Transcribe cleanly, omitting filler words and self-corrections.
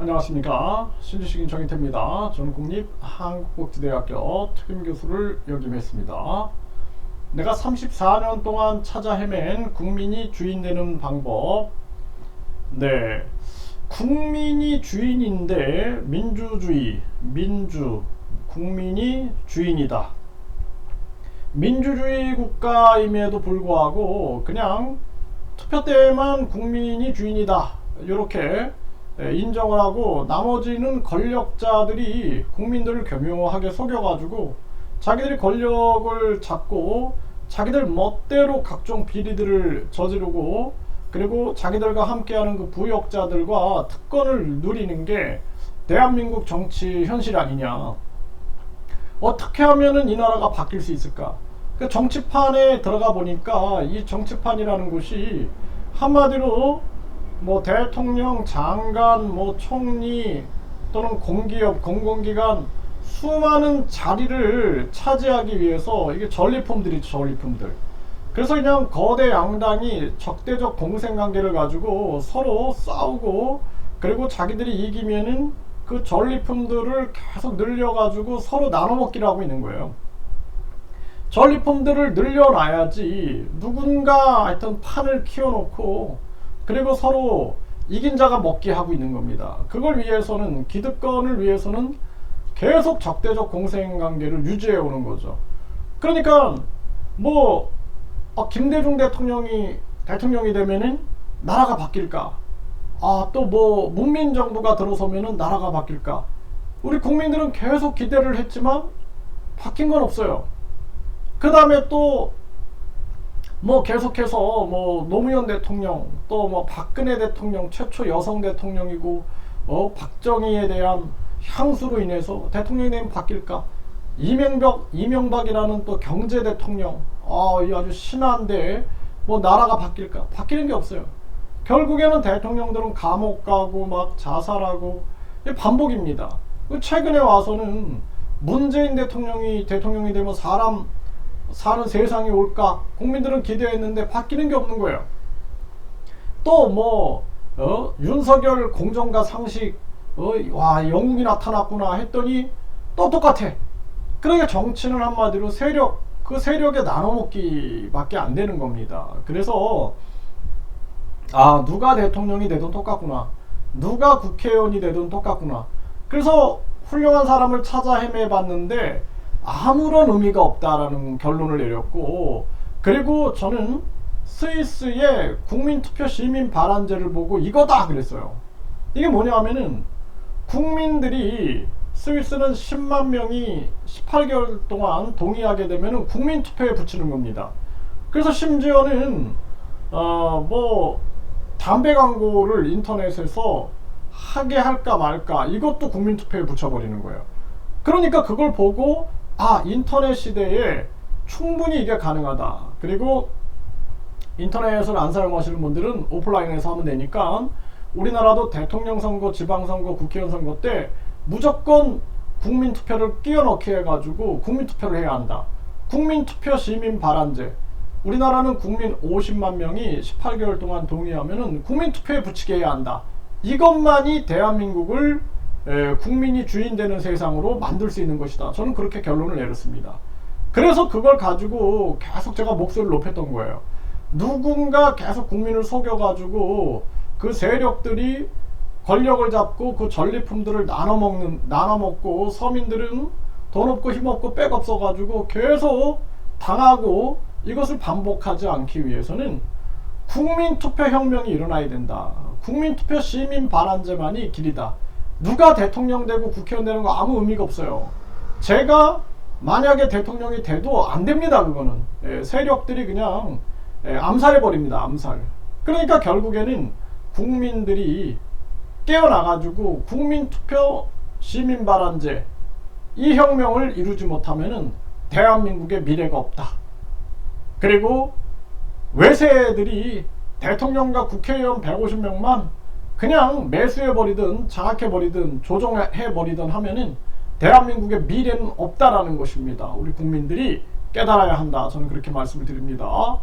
안녕하십니까. 신주식인 정인태입니다. 저는 국립한국국제대학교 특임교수를 역임했습니다. 내가 34년 동안 찾아 헤맨 국민이 주인 되는 방법. 네, 국민이 주인인데 민주주의, 국민이 주인이다. 민주주의 국가임에도 불구하고 그냥 투표 때만 국민이 주인이다, 이렇게 인정을 하고 나머지는 권력자들이 국민들을 교묘하게 속여가지고 자기들이 권력을 잡고 자기들 멋대로 각종 비리들을 저지르고, 그리고 자기들과 함께하는 그 부역자들과 특권을 누리는 게 대한민국 정치 현실 아니냐. 어떻게 하면은 이 나라가 바뀔 수 있을까? 그 정치판에 들어가 보니까 이 정치판이라는 곳이 한마디로 뭐 대통령, 장관, 뭐 총리 또는 공기업, 공공기관 수많은 자리를 차지하기 위해서 이게 전리품들이죠, 전리품들. 그래서 그냥 거대 양당이 적대적 공생관계를 가지고 서로 싸우고, 그리고 자기들이 이기면은 그 전리품들을 계속 늘려가지고 서로 나눠먹기를 하고 있는 거예요. 전리품들을 늘려놔야지 누군가 하여튼 판을 키워놓고, 그리고 서로 이긴 자가 먹게 하고 있는 겁니다. 그걸 위해서는, 기득권을 위해서는 계속 적대적 공생관계를 유지해 오는 거죠. 그러니까 뭐 김대중 대통령이 되면은 나라가 바뀔까? 또 뭐 문민정부가 들어서면은 나라가 바뀔까? 우리 국민들은 계속 기대를 했지만 바뀐 건 없어요. 그 다음에 또 뭐 계속해서 뭐 노무현 대통령, 또 뭐 박근혜 대통령, 최초 여성 대통령이고, 박정희에 대한 향수로 인해서 대통령이 되면 바뀔까? 이명박이라는 또 경제 대통령, 이 아주 신한데 뭐 나라가 바뀔까? 바뀌는 게 없어요. 결국에는 대통령들은 감옥 가고 막 자살하고, 반복입니다. 최근에 와서는 문재인 대통령이 되면 사는 세상이 올까? 국민들은 기대했는데 바뀌는 게 없는 거예요. 또 뭐 윤석열 공정과 상식, 와 영웅이 나타났구나 했더니 또 똑같아. 그러니까 정치는 한마디로 그 세력의 나눠먹기밖에 안 되는 겁니다. 그래서 누가 대통령이 되든 똑같구나, 누가 국회의원이 되든 똑같구나. 그래서 훌륭한 사람을 찾아 헤매봤는데 아무런 의미가 없다라는 결론을 내렸고, 그리고 저는 스위스의 국민투표 시민 발안제를 보고 이거다 그랬어요. 이게 뭐냐 하면은, 국민들이, 스위스는 10만 명이 18개월 동안 동의하게 되면은 국민투표에 붙이는 겁니다. 그래서 심지어는 뭐 담배 광고를 인터넷에서 하게 할까 말까, 이것도 국민투표에 붙여버리는 거예요. 그러니까 그걸 보고 인터넷 시대에 충분히 이게 가능하다. 그리고 인터넷을 안 사용하시는 분들은 오프라인에서 하면 되니까, 우리나라도 대통령 선거, 지방선거, 국회의원 선거 때 무조건 국민투표를 끼워 넣게 해가지고 국민투표를 해야 한다. 국민투표 시민 발안제. 우리나라는 국민 50만 명이 18개월 동안 동의하면은 국민투표에 붙이게 해야 한다. 이것만이 대한민국을 국민이 주인 되는 세상으로 만들 수 있는 것이다. 저는 그렇게 결론을 내렸습니다. 그래서 그걸 가지고 계속 제가 목소리를 높였던 거예요. 누군가 계속 국민을 속여가지고 그 세력들이 권력을 잡고 그 전리품들을 나눠먹고, 서민들은 돈 없고 힘 없고 백 없어가지고 계속 당하고, 이것을 반복하지 않기 위해서는 국민투표혁명이 일어나야 된다. 국민투표 시민 발안제만이 길이다. 누가 대통령 되고 국회의원 되는 거 아무 의미가 없어요. 제가 만약에 대통령이 돼도 안 됩니다. 그거는 세력들이 그냥 암살해버립니다. 암살. 그러니까 결국에는 국민들이 깨어나가지고 국민투표 시민발안제, 이 혁명을 이루지 못하면은 대한민국의 미래가 없다. 그리고 외세들이 대통령과 국회의원 150명만 그냥 매수해버리든 장악해버리든 조종해버리든 하면은 대한민국의 미래는 없다라는 것입니다. 우리 국민들이 깨달아야 한다. 저는 그렇게 말씀을 드립니다.